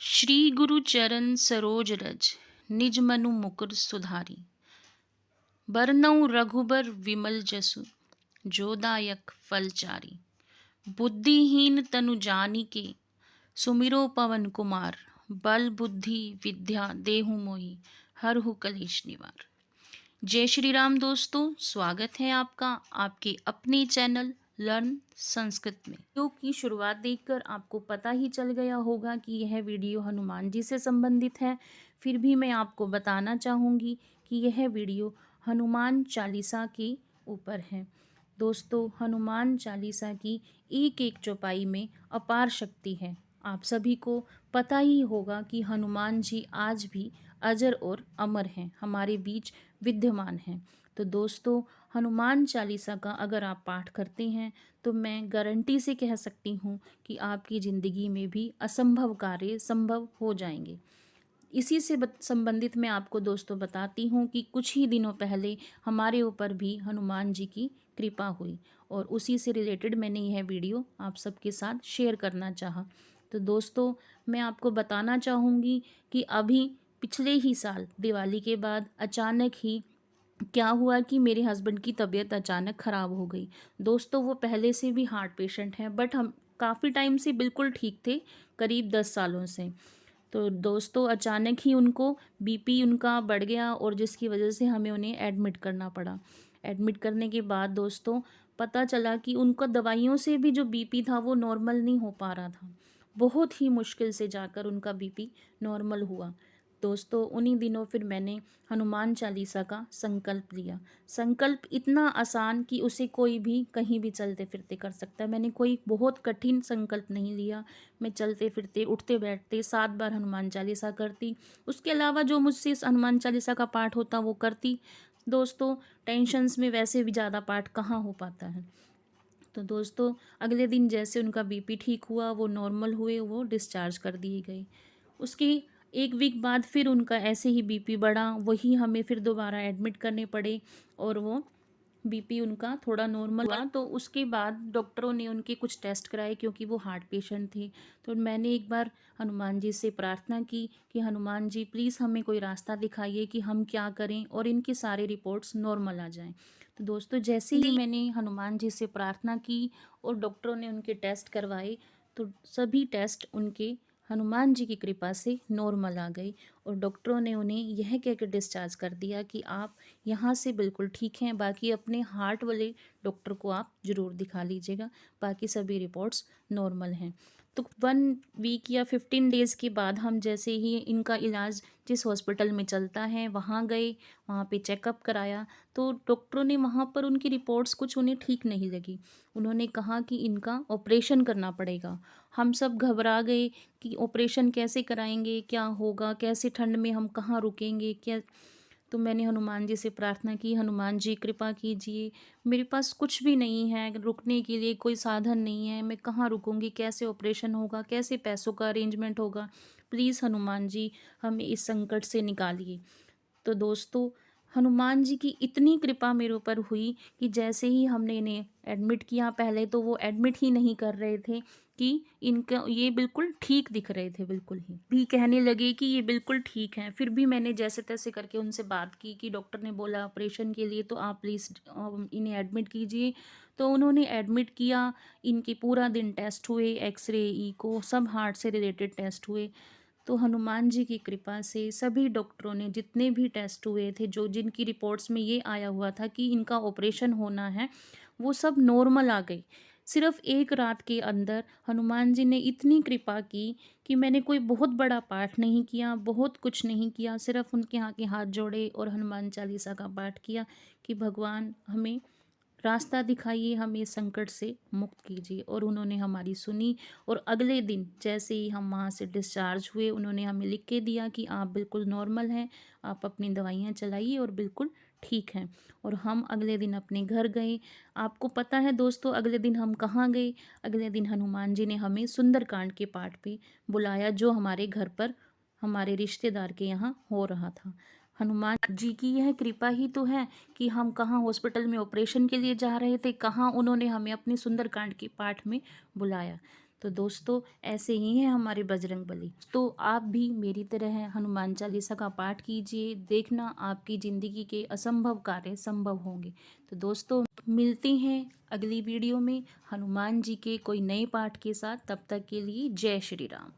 श्री गुरु चरण सरोज रज, निज मनु मुकुर सुधारी। बरनउँ रघुबर विमल जसु, जोदायक फलचारी। बुद्धिहीन तनु जानिके, सुमिरो पवन कुमार। बल बुद्धि विद्या देहु मोहि, हरहु कलेश निवार। जय श्री राम दोस्तों, स्वागत है आपका आपके अपने चैनल लर्न संस्कृत में। वीडियो की शुरुआत देखकर आपको पता ही चल गया होगा कि यह वीडियो हनुमान जी से संबंधित है। फिर भी मैं आपको बताना चाहूँगी कि यह वीडियो हनुमान चालीसा के ऊपर है। दोस्तों, हनुमान चालीसा की एक एक चौपाई में अपार शक्ति है। आप सभी को पता ही होगा कि हनुमान जी आज भी अजर और अमर हैं, हमारे बीच विद्यमान हैं। तो दोस्तों, हनुमान चालीसा का अगर आप पाठ करते हैं तो मैं गारंटी से कह सकती हूँ कि आपकी ज़िंदगी में भी असंभव कार्य संभव हो जाएंगे। इसी से संबंधित मैं आपको दोस्तों बताती हूँ कि कुछ ही दिनों पहले हमारे ऊपर भी हनुमान जी की कृपा हुई और उसी से रिलेटेड मैंने यह वीडियो आप सबके साथ शेयर करना चाहा। तो दोस्तों, मैं आपको बताना चाहूँगी कि अभी पिछले ही साल दिवाली के बाद अचानक ही क्या हुआ कि मेरे हस्बैंड की तबीयत अचानक ख़राब हो गई। दोस्तों, वो पहले से भी हार्ट पेशेंट हैं, बट हम काफ़ी टाइम से बिल्कुल ठीक थे, करीब 10 सालों से। तो दोस्तों, अचानक ही उनको बीपी उनका बढ़ गया और जिसकी वजह से हमें उन्हें एडमिट करना पड़ा। एडमिट करने के बाद दोस्तों पता चला कि उनका दवाइयों से भी जो बीपी था वो नॉर्मल नहीं हो पा रहा था। बहुत ही मुश्किल से जाकर उनका बीपी नॉर्मल हुआ। दोस्तों, उन्हीं दिनों फिर मैंने हनुमान चालीसा का संकल्प लिया। संकल्प इतना आसान कि उसे कोई भी कहीं भी चलते फिरते कर सकता है। मैंने कोई बहुत कठिन संकल्प नहीं लिया। मैं चलते फिरते उठते बैठते 7 बार हनुमान चालीसा करती। उसके अलावा जो मुझसे इस हनुमान चालीसा का पाठ होता वो करती। दोस्तों, टेंशन्स में वैसे भी ज़्यादा पाठ कहाँ हो पाता है। तो दोस्तों, अगले दिन जैसे उनका बीपी ठीक हुआ, वो नॉर्मल हुए, वो डिस्चार्ज कर दिए गए। उसकी 1 वीक बाद फिर उनका ऐसे ही बीपी बढ़ा, वही हमें फिर दोबारा एडमिट करने पड़े और वो बीपी उनका थोड़ा नॉर्मल हुआ। तो उसके बाद डॉक्टरों ने उनके कुछ टेस्ट कराए क्योंकि वो हार्ट पेशेंट थे। तो मैंने एक बार हनुमान जी से प्रार्थना की कि हनुमान जी प्लीज़ हमें कोई रास्ता दिखाइए कि हम क्या करें और इनकी सारी रिपोर्ट्स नॉर्मल आ जाएं। तो दोस्तों, जैसे ही मैंने हनुमान जी से प्रार्थना की और डॉक्टरों ने उनके टेस्ट करवाए तो सभी टेस्ट उनके हनुमान जी की कृपा से नॉर्मल आ गई और डॉक्टरों ने उन्हें यह कह के डिस्चार्ज कर दिया कि आप यहाँ से बिल्कुल ठीक हैं। बाकी अपने हार्ट वाले डॉक्टर को आप ज़रूर दिखा लीजिएगा, बाकी सभी रिपोर्ट्स नॉर्मल हैं। तो 1 वीक या 15 डेज़ के बाद हम जैसे ही इनका इलाज जिस हॉस्पिटल में चलता है वहाँ गए, वहाँ पे चेकअप कराया तो डॉक्टरों ने वहाँ पर उनकी रिपोर्ट्स कुछ उन्हें ठीक नहीं लगी। उन्होंने कहा कि इनका ऑपरेशन करना पड़ेगा। हम सब घबरा गए कि ऑपरेशन कैसे कराएंगे, क्या होगा, कैसे ठंड में हम कहाँ रुकेंगे, क्या। तो मैंने हनुमान जी से प्रार्थना की, हनुमान जी कृपा कीजिए, मेरे पास कुछ भी नहीं है, रुकने के लिए कोई साधन नहीं है, मैं कहाँ रुकूंगी, कैसे ऑपरेशन होगा, कैसे पैसों का अरेंजमेंट होगा, प्लीज़ हनुमान जी हमें इस संकट से निकालिए। तो दोस्तों, हनुमान जी की इतनी कृपा मेरे ऊपर हुई कि जैसे ही हमने इन्हें एडमिट किया, पहले तो वो एडमिट ही नहीं कर रहे थे कि इनका ये बिल्कुल ठीक दिख रहे थे, बिल्कुल ही भी कहने लगे कि ये बिल्कुल ठीक हैं। फिर भी मैंने जैसे तैसे करके उनसे बात की कि डॉक्टर ने बोला ऑपरेशन के लिए तो आप प्लीज़ इन्हें एडमिट कीजिए। तो उन्होंने एडमिट किया। इनके पूरा दिन टेस्ट हुए, एक्सरे, ईको, सब हार्ट से रिलेटेड टेस्ट हुए। तो हनुमान जी की कृपा से सभी डॉक्टरों ने जितने भी टेस्ट हुए थे, जो जिनकी रिपोर्ट्स में ये आया हुआ था कि इनका ऑपरेशन होना है, वो सब नॉर्मल आ गई। सिर्फ एक रात के अंदर हनुमान जी ने इतनी कृपा की कि मैंने कोई बहुत बड़ा पाठ नहीं किया, बहुत कुछ नहीं किया, सिर्फ उनके यहाँ के हाथ जोड़े और हनुमान चालीसा का पाठ किया कि भगवान हमें रास्ता दिखाइए, हमें इस संकट से मुक्त कीजिए। और उन्होंने हमारी सुनी और अगले दिन जैसे ही हम वहाँ से डिस्चार्ज हुए, उन्होंने हमें लिख के दिया कि आप बिल्कुल नॉर्मल हैं, आप अपनी दवाइयाँ चलाइए और बिल्कुल ठीक हैं। और हम अगले दिन अपने घर गए। आपको पता है दोस्तों, अगले दिन हम कहाँ गए? अगले दिन हनुमान जी ने हमें सुंदरकांड के पाठ पे बुलाया, जो हमारे घर पर हमारे रिश्तेदार के यहाँ हो रहा था। हनुमान जी की यह कृपा ही तो है कि हम कहाँ हॉस्पिटल में ऑपरेशन के लिए जा रहे थे, कहाँ उन्होंने हमें अपनी सुंदरकांड के पाठ में बुलाया। तो दोस्तों ऐसे ही हैं हमारे बजरंग बली। तो आप भी मेरी तरह हनुमान चालीसा का पाठ कीजिए, देखना आपकी ज़िंदगी के असंभव कार्य संभव होंगे। तो दोस्तों मिलते हैं अगली वीडियो में हनुमान जी के कोई नए पाठ के साथ। तब तक के लिए जय श्री राम।